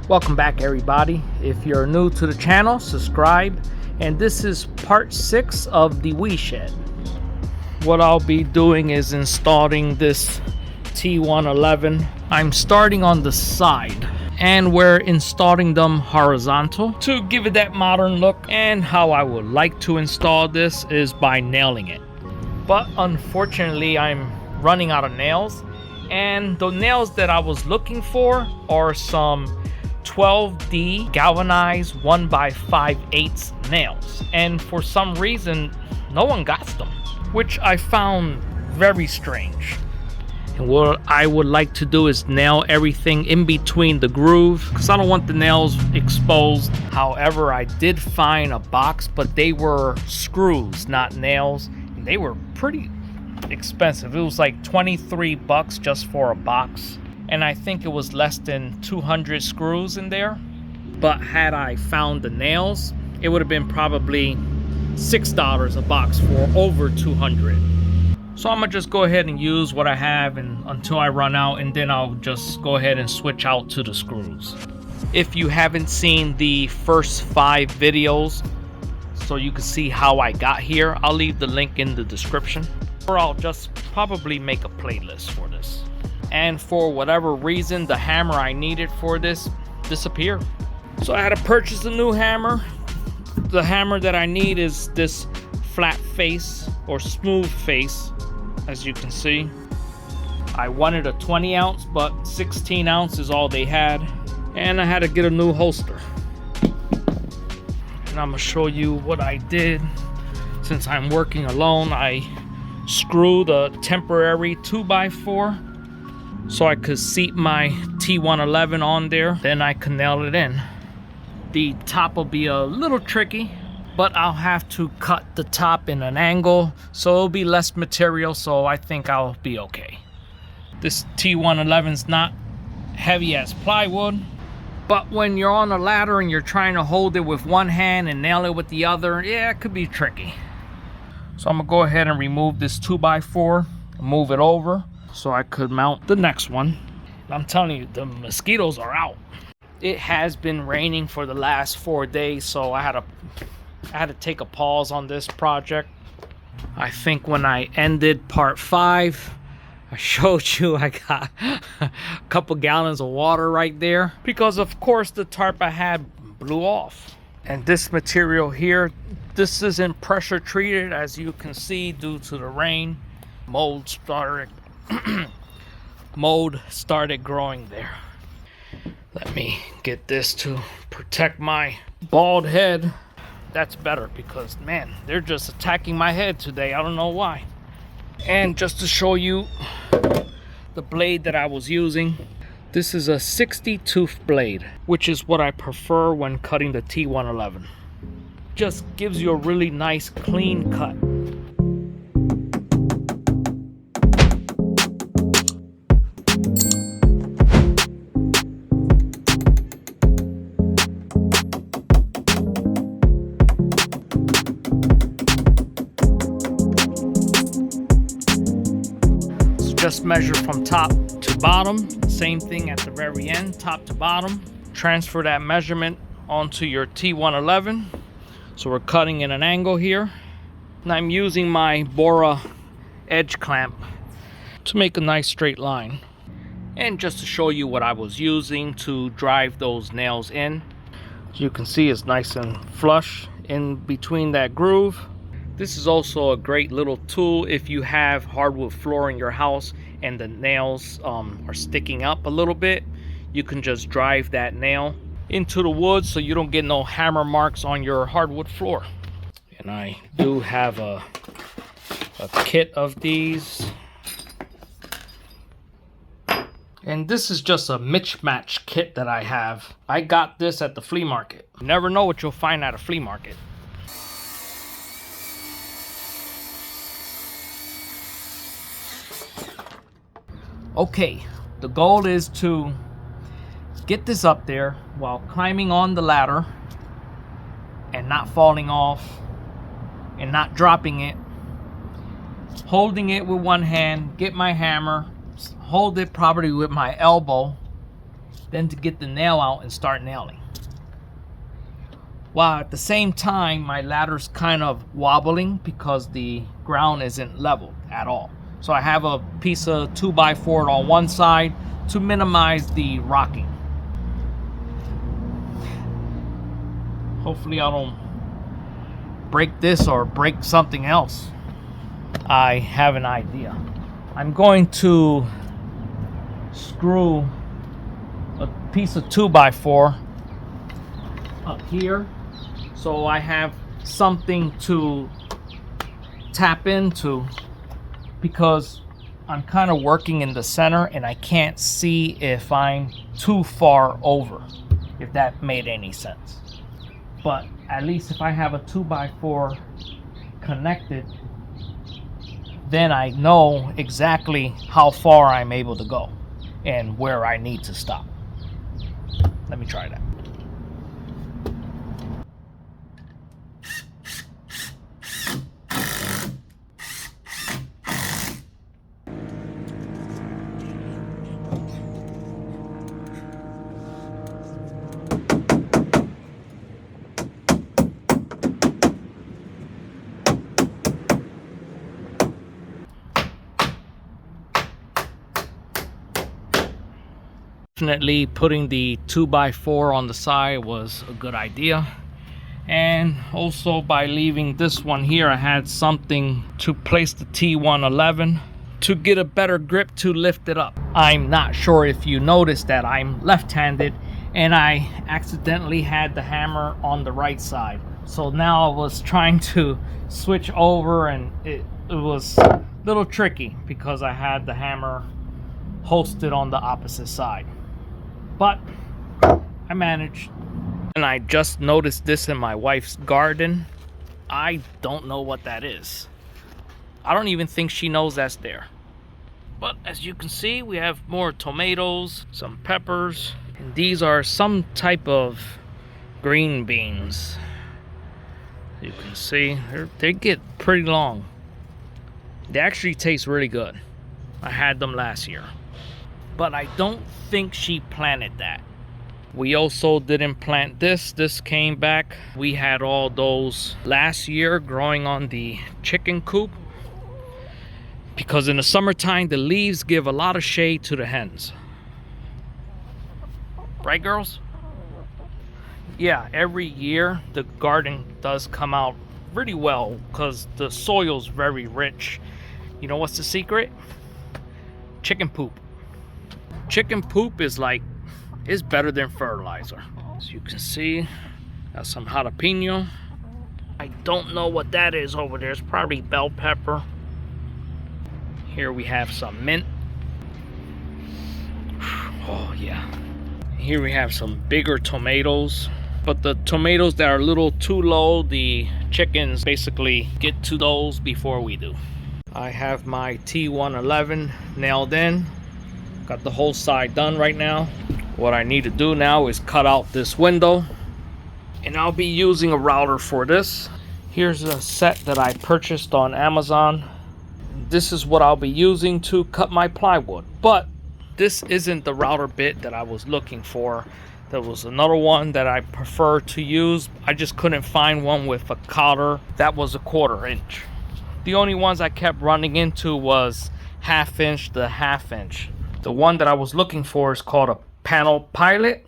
Welcome back, everybody. If you're new to the channel, subscribe. And this is part 6 of the Wee Shed. What I'll be doing is installing this T1-11. I'm starting on the side, and we're installing them horizontal to give it that modern look. And how I would like to install this is by nailing it. But unfortunately, I'm running out of nails. And the nails that I was looking for are some 12D galvanized 1x5/8 nails, and for some reason no one got them, which I found very strange. And what I would like to do is nail everything in between the groove, because I don't want the nails exposed. However, I did find a box, but they were screws, not nails, and they were pretty expensive. It was like 23 bucks just for a box, and I think it was less than 200 screws in there. But had I found the nails, it would have been probably $6 a box for over 200. So I'm gonna just go ahead and use what I have and until I run out, and then I'll just go ahead and switch out to the screws. If you haven't seen the first 5 videos so you can see how I got here, I'll leave the link in the description, or I'll just probably make a playlist for this. And for whatever reason, the hammer I needed for this disappeared. So I had to purchase a new hammer. The hammer that I need is this flat face or smooth face, as you can see. I wanted a 20 ounce, but 16 ounce is all they had. And I had to get a new holster. And I'm gonna show you what I did. Since I'm working alone, I screwed a temporary 2x4 so I could seat my T1-11 on there. Then I could nail it in. The top will be a little tricky, but I'll have to cut the top in an angle, so it'll be less material, so I think I'll be okay. This T1-11's not heavy as plywood, but when you're on a ladder and you're trying to hold it with one hand and nail it with the other, yeah, it could be tricky. So I'm gonna go ahead and remove this 2x4, move it over so I could mount the next one. I'm telling you, the mosquitoes are out. It has been raining for the last 4 days, so I had to take a pause on this project. I think when I ended part 5, I showed you I got a couple gallons of water right there, because of course the tarp I had blew off. And this material here, this isn't pressure treated, as you can see, due to the rain. Mold started growing there. Let me get this to protect my bald head. That's better, because man, they're just attacking my head today. I don't know why. And just to show you the blade that I was using, this is a 60 tooth blade, which is what I prefer when cutting the T1-11. Just gives you a really nice clean cut. Just measure from top to bottom. Same thing at the very end, top to bottom. Transfer that measurement onto your T1-11. So we're cutting in an angle here. And I'm using my Bora edge clamp to make a nice straight line. And just to show you what I was using to drive those nails in. As you can see, it's nice and flush in between that groove. This is also a great little tool if you have hardwood floor in your house and the nails are sticking up a little bit. You can just drive that nail into the wood so you don't get no hammer marks on your hardwood floor. And I do have a kit of these. And this is just a mismatch kit that I have. I got this at the flea market. You never know what you'll find at a flea market. Okay, the goal is to get this up there while climbing on the ladder and not falling off and not dropping it. Holding it with one hand, get my hammer, hold it probably with my elbow, then to get the nail out and start nailing. While at the same time, my ladder's kind of wobbling because the ground isn't leveled at all. So I have a piece of 2x4 on one side to minimize the rocking. Hopefully I don't break this or break something else. I have an idea. I'm going to screw a piece of 2x4 up here so I have something to tap into, because I'm kind of working in the center and I can't see if I'm too far over, if that made any sense. But at least if I have a 2x4 connected, then I know exactly how far I'm able to go and where I need to stop. Let me try that. Definitely putting the 2x4 on the side was a good idea, and also by leaving this one here, I had something to place the T1-11 to get a better grip to lift it up. I'm not sure if you noticed that I'm left-handed and I accidentally had the hammer on the right side, so now I was trying to switch over and it was a little tricky because I had the hammer hosted on the opposite side. But I managed. And I just noticed this in my wife's garden. I don't know what that is. I don't even think she knows that's there. But as you can see, we have more tomatoes, some peppers, and these are some type of green beans. You can see they get pretty long. They actually taste really good. I had them last year. But I don't think she planted that. We also didn't plant this. This came back. We had all those last year growing on the chicken coop, because in the summertime the leaves give a lot of shade to the hens. Right, girls? Yeah, every year the garden does come out really well because the soil's very rich. You know what's the secret? Chicken poop. Chicken poop is better than fertilizer. As you can see, got some jalapeno. I don't know what that is over there. It's probably bell pepper. Here we have some mint. Oh yeah. Here we have some bigger tomatoes. But the tomatoes that are a little too low, the chickens basically get to those before we do. I have my T1-11 nailed in. Got the whole side done right now. What I need to do now is cut out this window, and I'll be using a router for this. Here's a set that I purchased on Amazon. This is what I'll be using to cut my plywood, but this isn't the router bit that I was looking for. There was another one that I prefer to use. I just couldn't find one with a collar that was 1/4 inch. The only ones I kept running into was 1/2 inch to 1/2 inch. The one that I was looking for is called a panel pilot.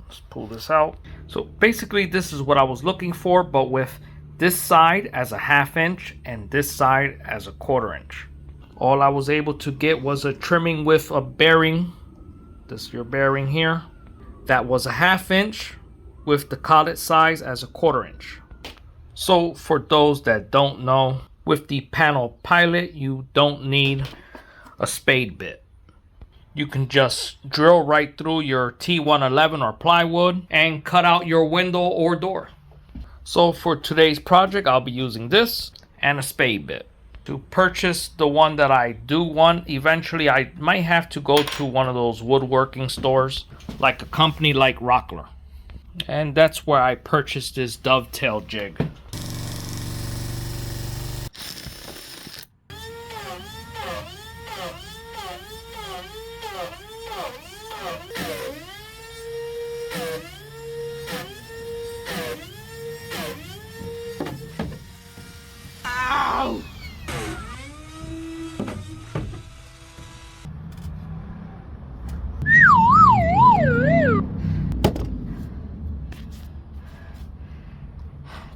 Let's pull this out. So basically this is what I was looking for, but with this side as a 1/2 inch and this side as a 1/4 inch. All I was able to get was a trimming with a bearing. This is your bearing here. That was a 1/2 inch with the collet size as a 1/4 inch. So for those that don't know, with the panel pilot, you don't need a spade bit. You can just drill right through your T1-11 or plywood and cut out your window or door. So for today's project, I'll be using this and a spade bit. To purchase the one that I do want, eventually I might have to go to one of those woodworking stores, like a company like Rockler. And that's where I purchased this dovetail jig.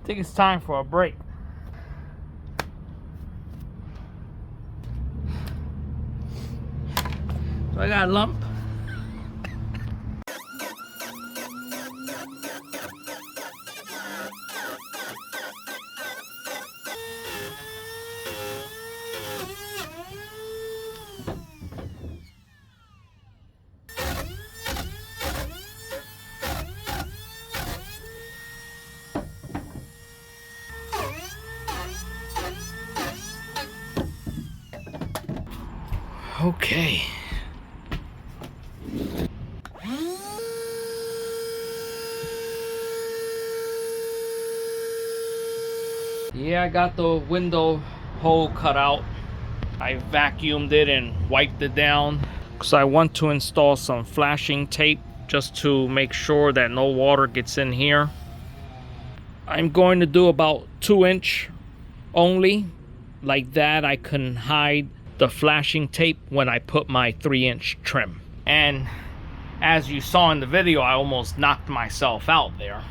think it's time for a break. So I got a lump. Okay. Yeah, I got the window hole cut out. I vacuumed it and wiped it down because I want to install some flashing tape just to make sure that no water gets in here. I'm going to do about 2-inch only. Like that, I can hide the flashing tape when I put my 3-inch trim. And as you saw in the video, I almost knocked myself out there.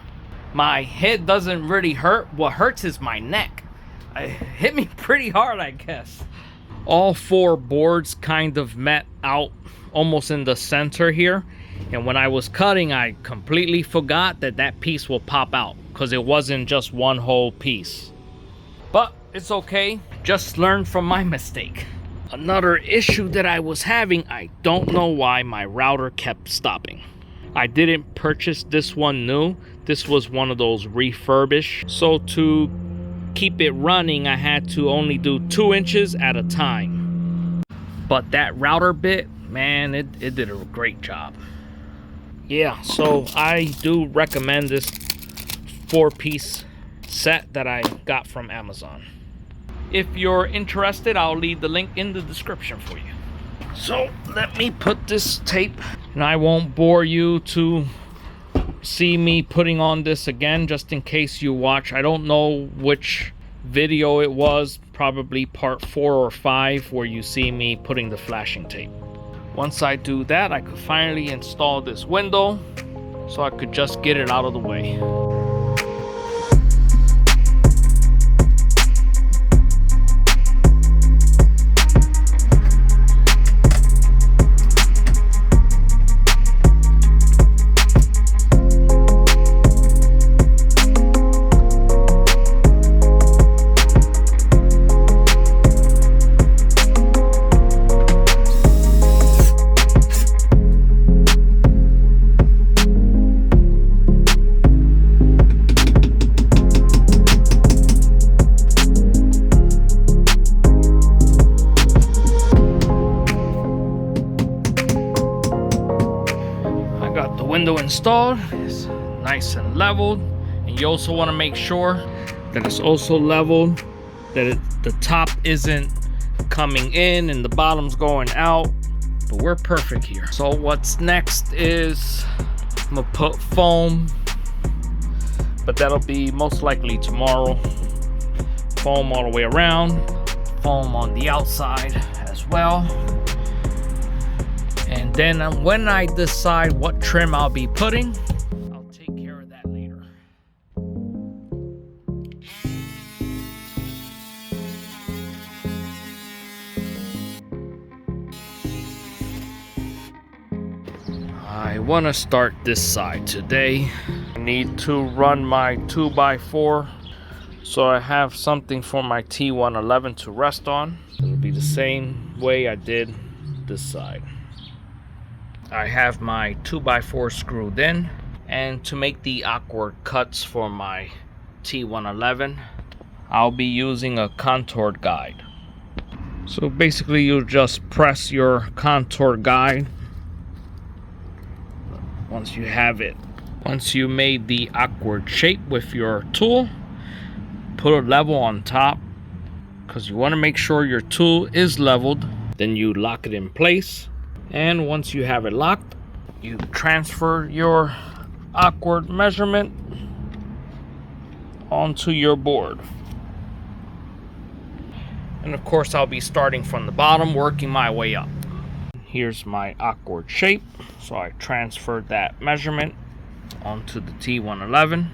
My head doesn't really hurt. What hurts is my neck. It hit me pretty hard, I guess. All 4 boards kind of met out almost in the center here. And when I was cutting, I completely forgot that that piece will pop out because it wasn't just one whole piece. But it's okay. Just learn from my mistake. Another issue that I was having, I don't know why my router kept stopping. I didn't purchase this one new. This was one of those refurbished. So to keep it running, I had to only do 2 inches at a time. But that router bit, man, it did a great job. Yeah, so I do recommend this 4-piece set that I got from Amazon. If you're interested, I'll leave the link in the description for you. So let me put this tape, and I won't bore you to see me putting on this again, just in case you watch. I don't know which video it was, probably part 4 or 5, where you see me putting the flashing tape. Once I do that, I could finally install this window so I could just get it out of the way. Window installed, it's nice and leveled, and you also want to make sure that it's also leveled, that the top isn't coming in and the bottom's going out. But we're perfect here. So what's next is I'm gonna put foam, but that'll be most likely tomorrow. Foam all the way around, foam on the outside as well. And then when I decide what trim I'll be putting, I'll take care of that later. I want to start this side today. I need to run my 2x4 so I have something for my T1-11 to rest on. It'll be the same way I did this side. I have my 2x4 screwed in, and to make the awkward cuts for my T1-11, I'll be using a contoured guide. So basically you just press your contour guide once you have it. Once you made the awkward shape with your tool, put a level on top, because you want to make sure your tool is leveled. Then you lock it in place. And once you have it locked, you transfer your awkward measurement onto your board. And of course, I'll be starting from the bottom, working my way up. Here's my awkward shape. So I transferred that measurement onto the T1-11.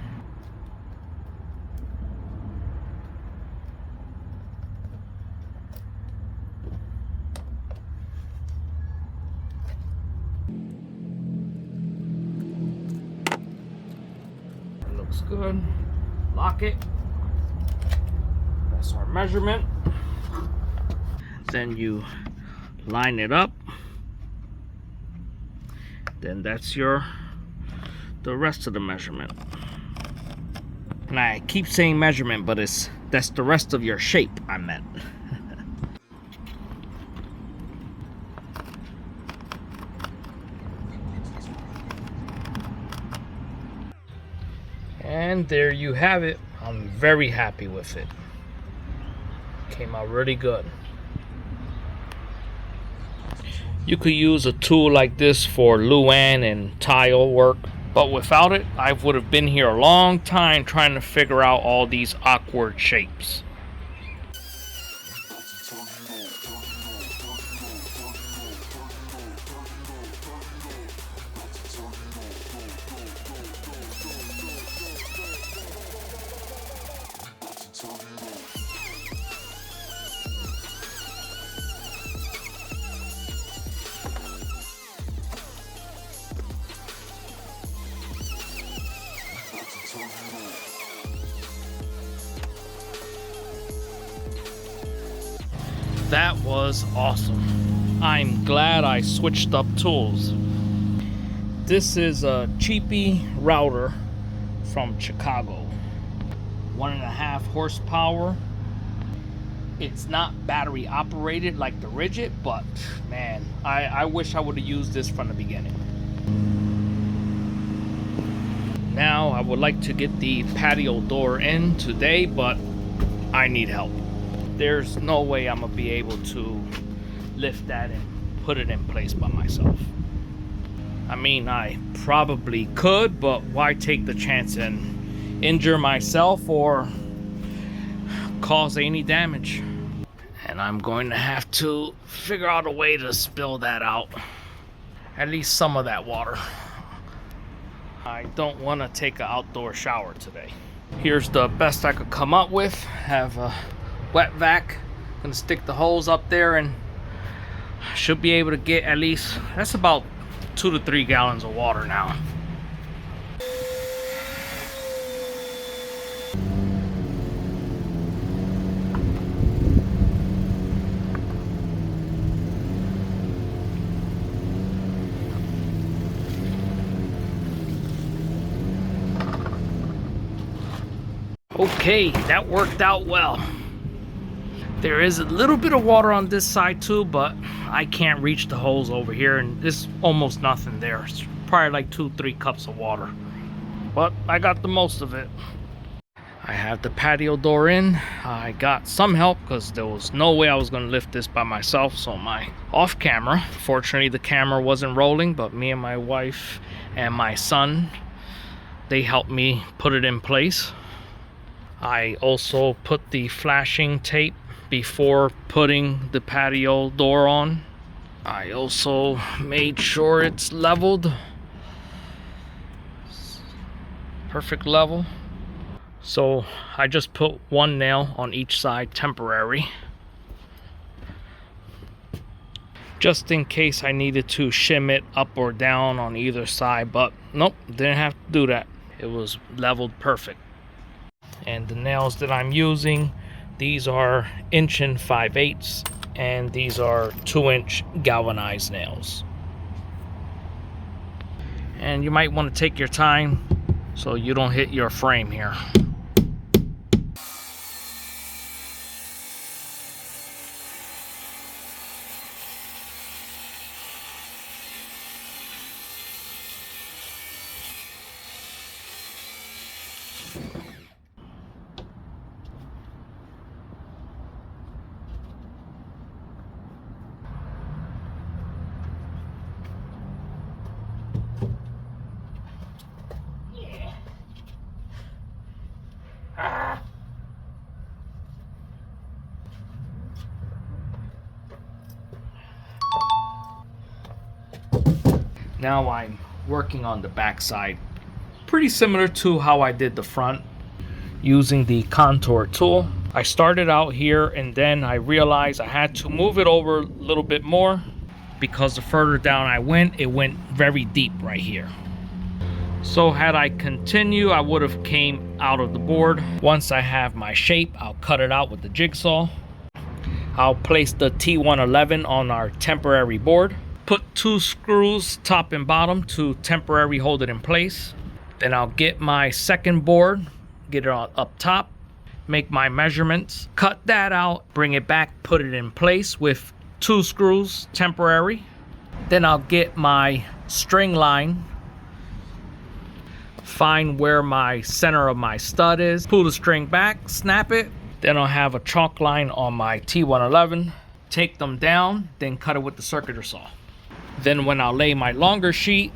Looks good. Lock it. That's our measurement. Then you line it up. Then that's the rest of the measurement. And I keep saying measurement, but that's the rest of your shape I meant. And there you have it. I'm very happy with it. Came out really good. You could use a tool like this for Luan and tile work, but without it, I would have been here a long time trying to figure out all these awkward shapes. That was awesome. I'm glad I switched up tools. This is a cheapy router from Chicago. 1.5 horsepower. It's not battery operated like the Rigid, but man, I wish I would have used this from the beginning. Now I would like to get the patio door in today, but I need help. There's no way I'm gonna be able to lift that and put it in place by myself. I mean, I probably could, but why take the chance and injure myself or cause any damage? And I'm going to have to figure out a way to spill that out. At least some of that water. I don't want to take an outdoor shower today. Here's the best I could come up with. Have a wet vac. Gonna stick the hose up there and should be able to get at least, that's about 2 to 3 gallons of water now. Okay, that worked out well. There is a little bit of water on this side too, but I can't reach the hose over here, and there's almost nothing there. It's probably like 2-3 cups of water, but I got the most of it. I have the patio door in. I got some help because there was no way I was going to lift this by myself, so my off camera, fortunately the camera wasn't rolling, but me and my wife and my son, they helped me put it in place. I also put the flashing tape before putting the patio door on. I also made sure it's leveled. Perfect level. So I just put one nail on each side, temporary. Just in case I needed to shim it up or down on either side, but nope, didn't have to do that. It was leveled perfect. And the nails that I'm using, these are 1 5/8", and these are 2-inch galvanized nails. And you might want to take your time so you don't hit your frame here. Now I'm working on the back side, pretty similar to how I did the front, using the contour tool. I started out here and then I realized I had to move it over a little bit more because the further down I went, it went very deep right here. So had I continued, I would have came out of the board. Once I have my shape, I'll cut it out with the jigsaw. I'll place the T1-11 on our temporary board. Put 2 screws top and bottom to temporarily hold it in place. Then I'll get my second board, get it up top, make my measurements, cut that out, bring it back, put it in place with 2 screws temporary. Then I'll get my string line, find where my center of my stud is, pull the string back, snap it. Then I'll have a chalk line on my T1-11, take them down, then cut it with the circular saw. Then when I'll lay my longer sheet,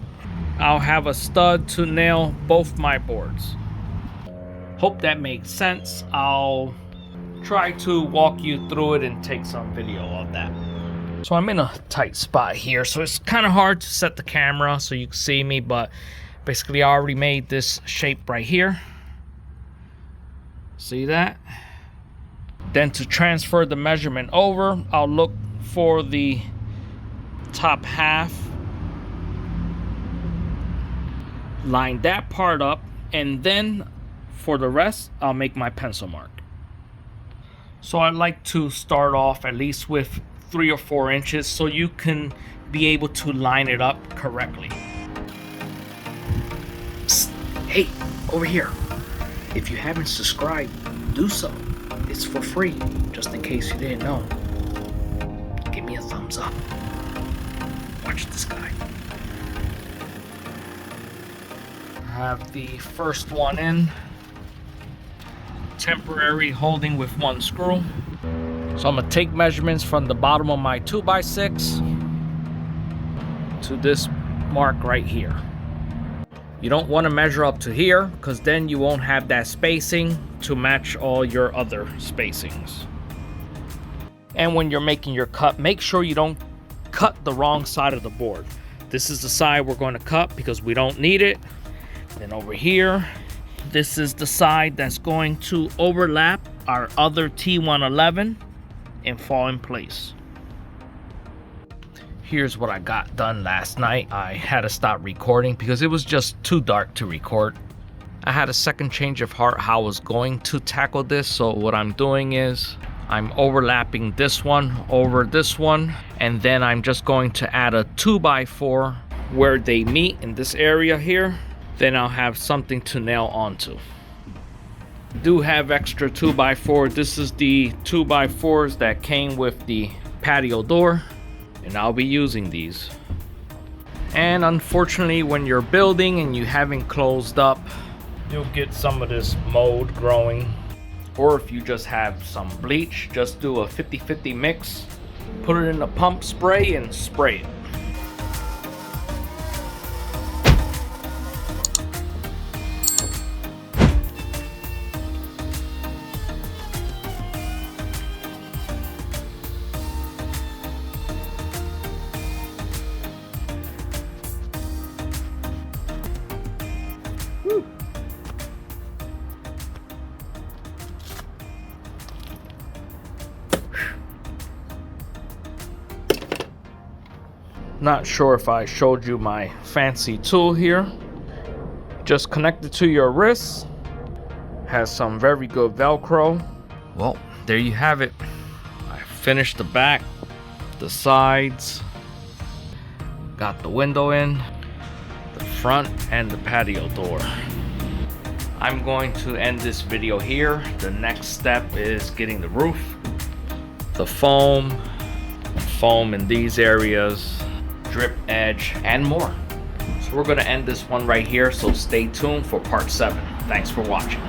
I'll have a stud to nail both my boards. Hope that makes sense. I'll try to walk you through it and take some video of that. So I'm in a tight spot here, so it's kind of hard to set the camera so you can see me, but basically I already made this shape right here. See that? Then to transfer the measurement over, I'll look for the top half, line that part up, and then for the rest, I'll make my pencil mark. So I like to start off at least with 3 or 4 inches so you can be able to line it up correctly. Psst, hey, over here. If you haven't subscribed, do so. It's for free, just in case you didn't know. Give me a thumbs up. Watch this guy. I have the first one in. Temporary holding with 1 screw. So I'm gonna take measurements from the bottom of my 2x6 to this mark right here. You don't want to measure up to here because then you won't have that spacing to match all your other spacings. And when you're making your cut, make sure you don't cut the wrong side of the board. This is the side we're going to cut because we don't need it. Then over here, this is the side that's going to overlap our other T1-11 and fall in place. Here's what I got done last night. I had to stop recording because it was just too dark to record. I had a second change of heart how I was going to tackle this. So what I'm doing is I'm overlapping this one over this one, and then I'm just going to add a 2x4 where they meet in this area here. Then I'll have something to nail onto. Do have extra 2x4. This is the 2x4s that came with the patio door, and I'll be using these. And unfortunately, when you're building and you haven't closed up, you'll get some of this mold growing. Or if you just have some bleach, just do a 50-50 mix, put it in a pump spray and spray it. Not sure if I showed you my fancy tool here. Just connect it to your wrist. Has some very good Velcro. Well, there you have it. I finished the back, the sides, got the window in, the front, and the patio door. I'm going to end this video here. The next step is getting the roof, the foam in these areas, drip edge, and more. So we're going to end this one right here, so stay tuned for part 7. Thanks for watching.